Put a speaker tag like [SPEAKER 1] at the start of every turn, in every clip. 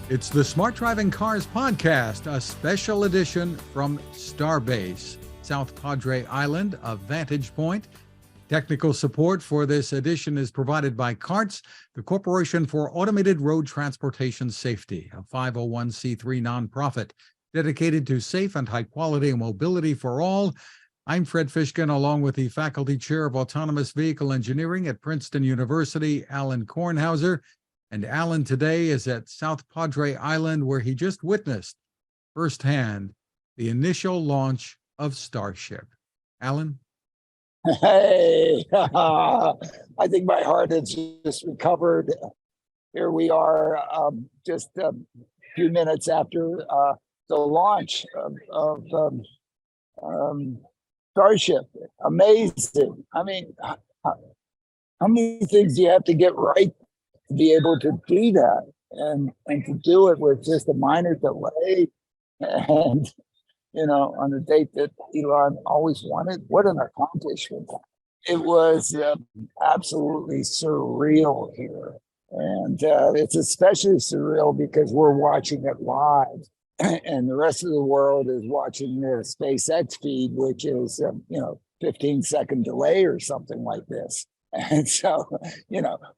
[SPEAKER 1] It's the Smart Driving Cars podcast, a special edition from Starbase, South Padre Island, a vantage point. Technical support for this edition is provided by CARTS, the Corporation for Automated Road Transportation Safety, a 501c3 nonprofit dedicated to safe and high-quality mobility for all. I'm Fred Fishkin, along with the Faculty Chair of Autonomous Vehicle Engineering at Princeton University, Alain Kornhauser. And Alain today is at South Padre Island, where he just witnessed firsthand the initial launch of Starship. Alain?
[SPEAKER 2] Hey, I think my heart has just recovered. Here we are, just a few minutes after the launch of Starship. Amazing. I mean, how many things do you have to get right to be able to do that, and to do it with just a minor delay, and on the date that Elon always wanted? What an accomplishment! It was absolutely surreal here, and it's especially surreal because we're watching it live, and the rest of the world is watching the SpaceX feed, which is 15-second delay or something like this. And so,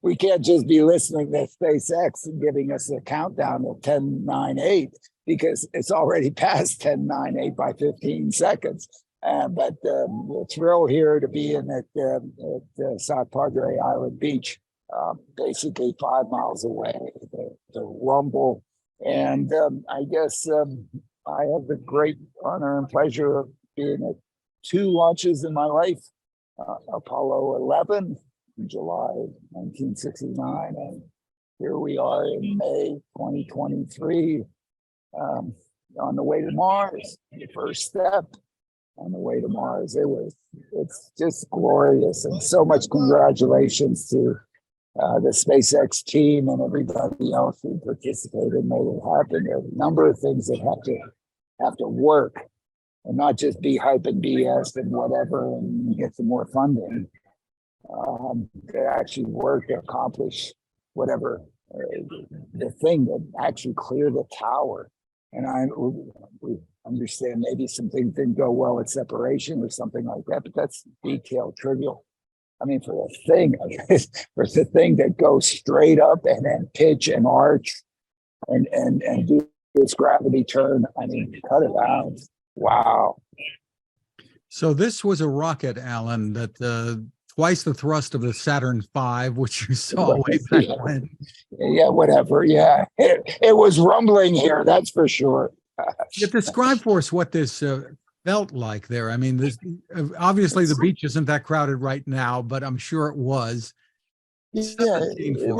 [SPEAKER 2] we can't just be listening to SpaceX and giving us a countdown of 10-9-8, because it's already past 10-9-8 by 15 seconds. But we're thrilled here to be at South Padre Island Beach, basically 5 miles away, the Rumble. And I guess I have the great honor and pleasure of being at 2 launches in my life. Apollo 11 in July 1969, and here we are in May 2023, on the way to Mars. The first step on the way to Mars. It's just glorious, and so much congratulations to the SpaceX team and everybody else who participated and made it happen. There are a number of things that have to work, and not just be hype and BS and whatever and get some more funding. To actually work to accomplish whatever the thing that actually clear the tower. And we understand maybe some things didn't go well at separation or something like that, but that's detailed, trivial. I mean, for the thing that goes straight up and then pitch and arch and do this gravity turn, I mean, cut it out. Wow.
[SPEAKER 1] So this was a rocket, Alain, that twice the thrust of the Saturn V, which you saw way back when.
[SPEAKER 2] Yeah, whatever. Yeah, it was rumbling here, that's for sure.
[SPEAKER 1] Describe for us what this felt like there. I mean, obviously the beach isn't that crowded right now, but I'm sure it was.
[SPEAKER 2] Yeah, it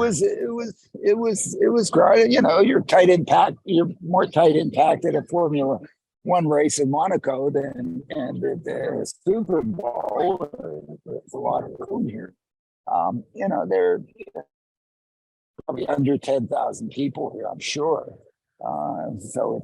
[SPEAKER 2] was crowded. You're tight and packed. You're more tight and packed at a Formula One race in Monaco than the Super Bowl. There's a lot of room here. There are probably under 10,000 people here, I'm sure. So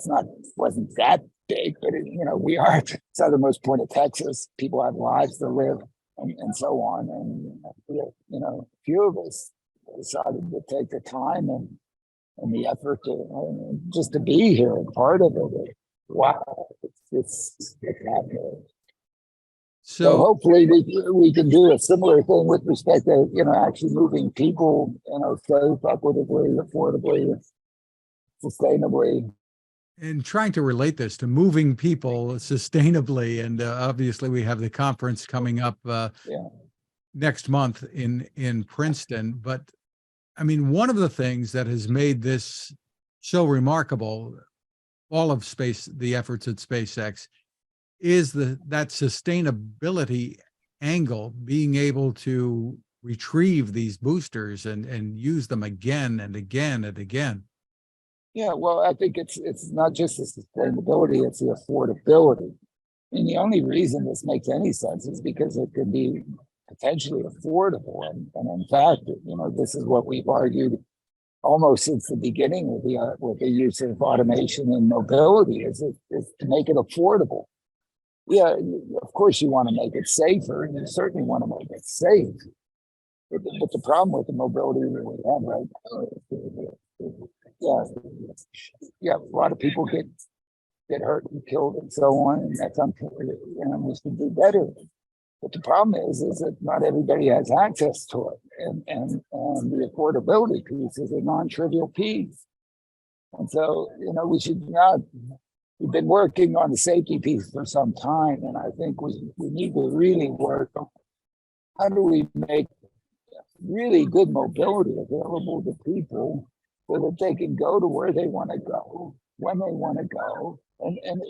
[SPEAKER 2] wasn't that big, but we are at the southernmost point of Texas. People have lives to live, and so on. And a few of us decided to take the time and the effort to just to be here and part of it. Wow, it's happening. So hopefully we can do a similar thing with respect to actually moving people safe, equitably, affordably, sustainably.
[SPEAKER 1] And trying to relate this to moving people sustainably, and obviously we have the conference coming up next month in Princeton. But I mean, one of the things that has made this so remarkable, all of the efforts at SpaceX, is that sustainability angle, being able to retrieve these boosters and use them again and again and again.
[SPEAKER 2] Yeah, well, I think it's not just the sustainability, it's the affordability. I mean, the only reason this makes any sense is because it could be potentially affordable. And in fact, this is what we've argued almost since the beginning with the use of automation and mobility, is to make it affordable. Yeah, of course you want to make it safer, and you certainly want to make it safe. But the problem with the mobility that we have right now yeah, yeah, a lot of people get hurt and killed and so on, and that's unfortunate. We should do better. But the problem is that not everybody has access to it, and the affordability piece is a non-trivial piece. And so, we should not. We've been working on the safety piece for some time, and I think we need to really work on how do we make really good mobility available to people so that they can go to where they want to go, when they want to go. And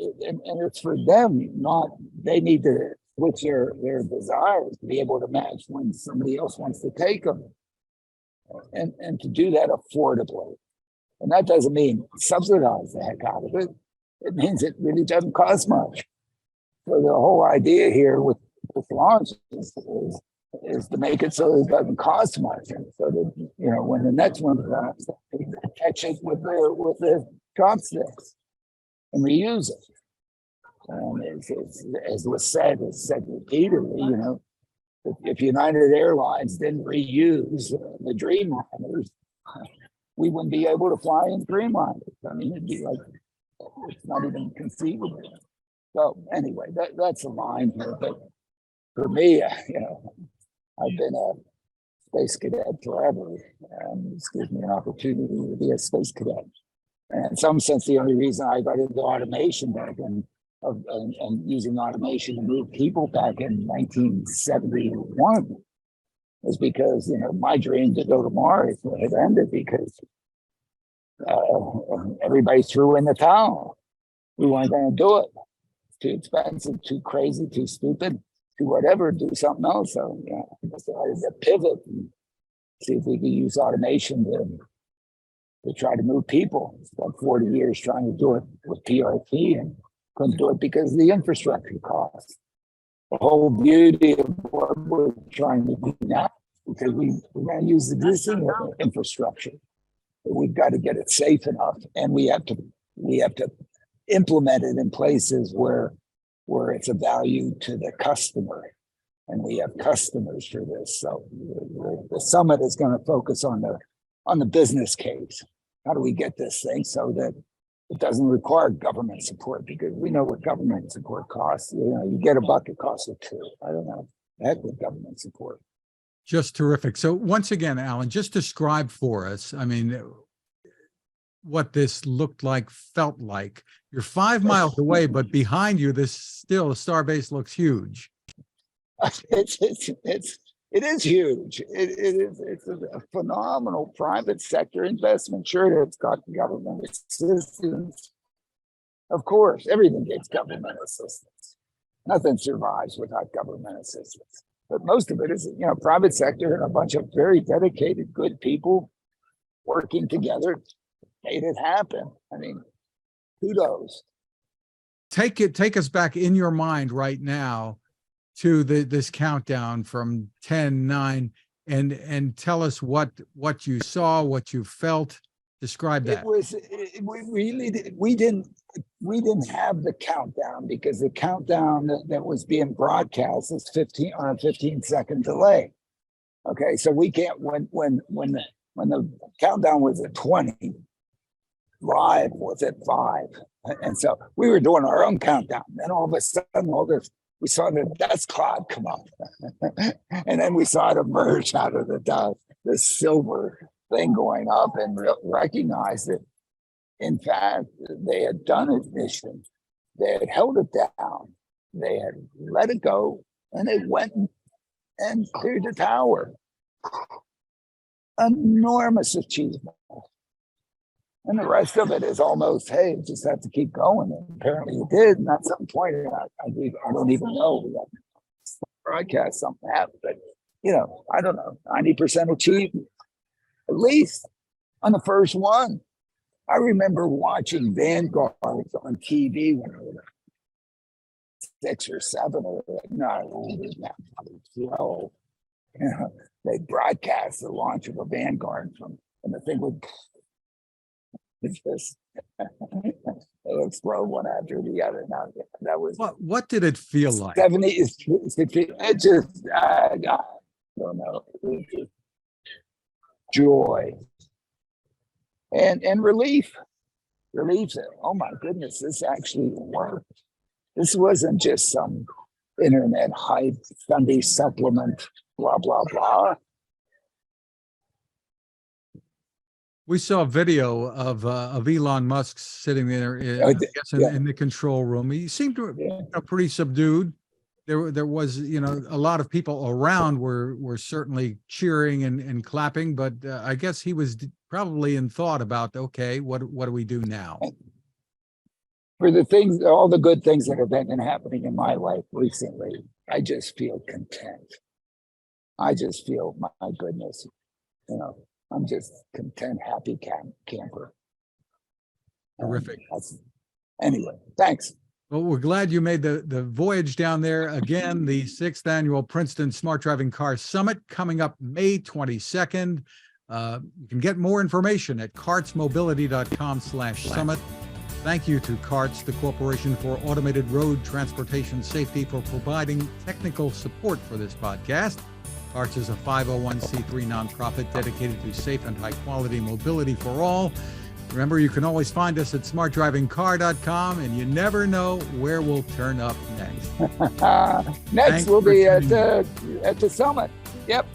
[SPEAKER 2] it's for them, not they need to switch their desires to be able to match when somebody else wants to take them. And to do that affordably. And that doesn't mean subsidize the heck out of it. It means it really doesn't cost much. So the whole idea here with launch is to make it so it doesn't cost much. And so that, when the next one comes, they catch it with the chopsticks and reuse it. And as was said repeatedly, if United Airlines didn't reuse the Dreamliners, we wouldn't be able to fly in Dreamliners. I mean, it'd be like, it's not even conceivable. So anyway, that's a line here. But for me, I've been a space cadet forever. This gives me an opportunity to be a space cadet. And in some sense, the only reason I got into automation back then and using automation to move people back in 1971 was because, my dream to go to Mars had ended because everybody threw in the towel. We weren't going to do it. Too expensive, too crazy, too stupid, too whatever, do something else. So, I decided to pivot and see if we could use automation to try to move people. Spent 40 years trying to do it with PRT and couldn't do it because of the infrastructure costs. The whole beauty of what we're trying to do now, because we're going to use the existing infrastructure. We've got to get it safe enough, and we have to implement it in places where it's a value to the customer, and we have customers for this. So the summit is going to focus on the business case. How do we get this thing so that it doesn't require government support? Because we know what government support costs. You get a buck, it costs a two. I don't know. Heck with government support.
[SPEAKER 1] Just terrific. So once again, Alain, just describe for us, what this looked like, felt like. You're 5 miles away, but behind you, Starbase looks huge.
[SPEAKER 2] It is huge. It's a phenomenal private sector investment. Sure, it's got government assistance. Of course, everything gets government assistance. Nothing survives without government assistance. But most of it is, private sector and a bunch of very dedicated, good people working together made it happen. Kudos.
[SPEAKER 1] Take us back in your mind right now to this countdown from 10, 9, and tell us what you saw, what you felt. Describe that.
[SPEAKER 2] We didn't have the countdown because the countdown that was being broadcast is 15-second delay. Okay, so we can't when the countdown was at 20, live was at 5, and so we were doing our own countdown. Then all of a sudden, we saw the dust cloud come up, and then we saw it emerge out of the dust, this silver thing going up, and recognized that, in fact, they had done a mission. They had held it down. They had let it go, and they went and cleared the tower. Enormous achievement. And the rest of it is almost, hey, just have to keep going. And apparently it did. And at some point, I don't even know. We got broadcast something happened, but I don't know, 90% achievement, at least on the first one. I remember watching Vanguard on TV when I was 6 or 7 or not older now, 12. They broadcast the launch of a Vanguard and the thing would just it'll explode one after the other. Now that was
[SPEAKER 1] what did it feel like?
[SPEAKER 2] 70 is it just I don't know. It was just joy. and relief. That, oh my goodness, this actually worked. This wasn't just some internet hype, Sunday supplement, blah blah blah.
[SPEAKER 1] We saw a video of Elon Musk sitting there, I guess, in the control room. He seemed to pretty subdued. There was, a lot of people around were certainly cheering and clapping, but I guess he was probably in thought about, okay, what do we do now?
[SPEAKER 2] For all the good things that have been happening in my life recently, I just feel content. I just feel, my goodness, I'm just content, happy camper.
[SPEAKER 1] Terrific.
[SPEAKER 2] Anyway, thanks.
[SPEAKER 1] Well, we're glad you made the voyage down there. Again, the 6th annual Princeton Smart Driving Car Summit coming up May 22nd. You can get more information at cartsmobility.com/summit. Thank you to CARTS, the Corporation for Automated Road Transportation Safety, for providing technical support for this podcast. CARTS is a 501c3 nonprofit dedicated to safe and high-quality mobility for all. Remember, you can always find us at smartdrivingcar.com, and you never know where we'll turn up next.
[SPEAKER 2] Next, we'll be at the summit. Yep.